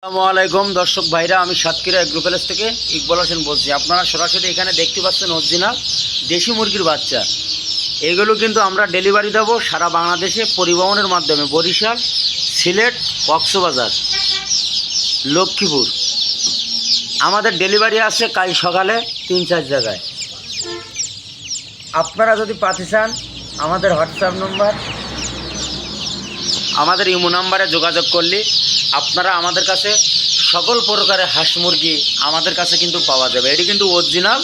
আসসালামু আলাইকুম দর্শক ভাইরা, আমি সাতক্ষীরা এগ্রো প্যালেস থেকে ইকবাল হোসেন বলছি। আপনারা সরাসরি এখানে দেখতে পাচ্ছেন অরিজিনাল দেশি মুরগির বাচ্চা। এগুলো কিন্তু আমরা ডেলিভারি দেবো সারা বাংলাদেশে পরিবহনের মাধ্যমে। বরিশাল, সিলেট, কক্সবাজার, লক্ষ্মীপুর। আমাদের ডেলিভারি আছে কাল সকালে 3-4 জায়গায়। আপনারা যদি পাতে চান আমাদের হোয়াটসঅ্যাপ নম্বর, আমাদের ইমো নাম্বারে যোগাযোগ করলে আপনারা আমাদের কাছে সকল প্রকারের হাঁস মুরগি আমাদের কাছে কিন্তু পাওয়া যাবে। এটি কিন্তু অরিজিনাল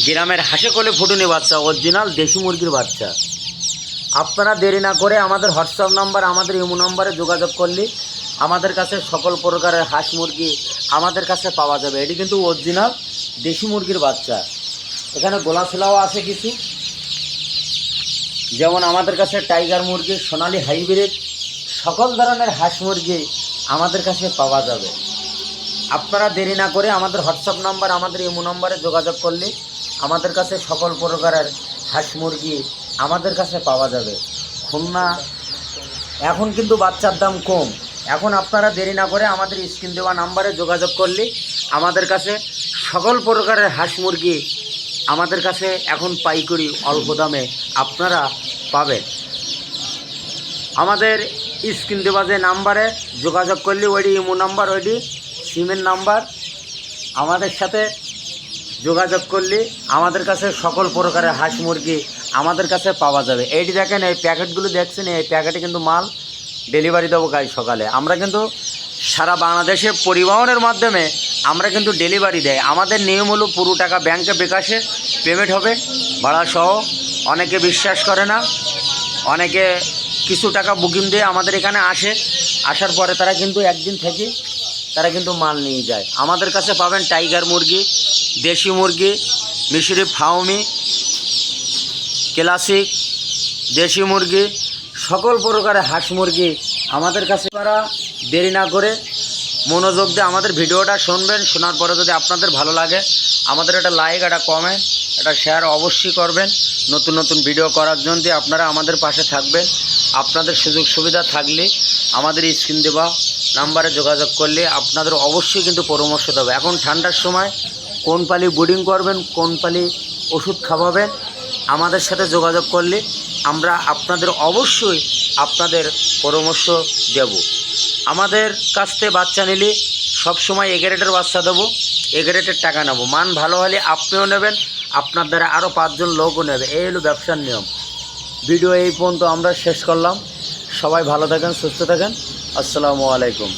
গ্রামের হাঁসে কোলে ফুটুনি বাচ্চা, অরিজিনাল দেশি মুরগির বাচ্চা। আপনারা দেরি না করে আমাদের হোয়াটসঅ্যাপ নাম্বার, আমাদের ইমো নাম্বারে যোগাযোগ করলে আমাদের কাছে সকল প্রকারের হাঁস মুরগি আমাদের কাছে পাওয়া যাবে। এটি কিন্তু অরিজিনাল দেশি মুরগির বাচ্চা। এখানে গোলাশিলাও আছে কিছু, যেমন আমাদের কাছে টাইগার মুরগি, সোনালি হাইব্রিড, সকল ধরনের হাঁস মুরগি আমাদের কাছে পাওয়া যাবে। আপনারা দেরি না করে আমাদের হোয়াটসঅ্যাপ নাম্বার, আমাদের ইমো নাম্বারে যোগাযোগ করলে আমাদের কাছে সকল প্রকারের হাঁস মুরগি আমাদের কাছে পাওয়া যাবে। খুলনা এখন কিন্তু বাচ্চার দাম কম। এখন আপনারা দেরি না করে আমাদের স্ক্রিন দেওয়া নাম্বারে যোগাযোগ করলে আমাদের কাছে সকল প্রকারের হাঁস মুরগি আমাদের কাছে এখন পাইকারি অল্প দামে আপনারা পাবেন। আমাদের স্ক্রিন দেওয়া যে নাম্বারে যোগাযোগ করলে ওইটি ইমো নাম্বার, ওইটি সিমের নাম্বার। আমাদের সাথে যোগাযোগ করলে আমাদের কাছে সকল প্রকারের হাঁস মুরগি আমাদের কাছে পাওয়া যাবে। এইটি দেখেন, এই প্যাকেটগুলো দেখছেন, এই প্যাকেটে কিন্তু মাল ডেলিভারি দেবো কাল সকালে। আমরা কিন্তু সারা বাংলাদেশে পরিবহনের মাধ্যমে আমরা কিন্তু ডেলিভারি দেয়। আমাদের নিয়ম হলো পুরো টাকা ব্যাংকে বিকাশে পেমেন্ট হবে ভাড়াসহ। অনেকে বিশ্বাস করে না, অনেকে কিছু টাকা বুকিং দিয়ে আমাদের এখানে আসে, আসার পরে তারা কিন্তু একদিন থেকে তারা কিন্তু মাল নিয়ে যায়। আমাদের কাছে পাবেন টাইগার মুরগি, দেশি মুরগি, মিশরি ফাউমি, ক্লাসিক দেশি মুরগি, সকল প্রকারের হাঁস মুরগি আমাদের কাছে। তারা দেরি না করে মনোযোগ দিয়ে আমাদের ভিডিওটা শুনবেন। শোনার পরে যদি আপনাদের ভালো লাগে আমাদের একটা লাইক, একটা কমেন্ট, একটা শেয়ার অবশ্যই করবেন। নতুন নতুন ভিডিও করার জন্য আপনারা আমাদের পাশে থাকবেন। আপনাদের সুযোগ সুবিধা থাকলে আমাদের স্ক্রিন দেওয়া নাম্বারে যোগাযোগ করলে আপনাদের অবশ্যই কিন্তু পরামর্শ দেবে। এখন ঠান্ডার সময় কোন পালি ব্রিডিং করবেন, কোন পালি ওষুধ খাওয়াবেন, আমাদের সাথে যোগাযোগ করলে আমরা আপনাদের অবশ্যই আপনাদের পরামর্শ দেব। আমাদের কাছ থেকে বাচ্চা নিলে সবসময় এ গ্রেডের বাচ্চা দেবো, এ গ্রেডের টাকা নেব। মান ভালো হলে আপনিও নেবেন, আপনার দ্বারা আরও 5 জন লোকও নেবে। এই হলো ব্যবসার নিয়ম। ভিডিও এই পর্যন্ত আমরা শেষ করলাম। সবাই ভালো থাকেন, সুস্থ থাকেন। আসসালামু আলাইকুম।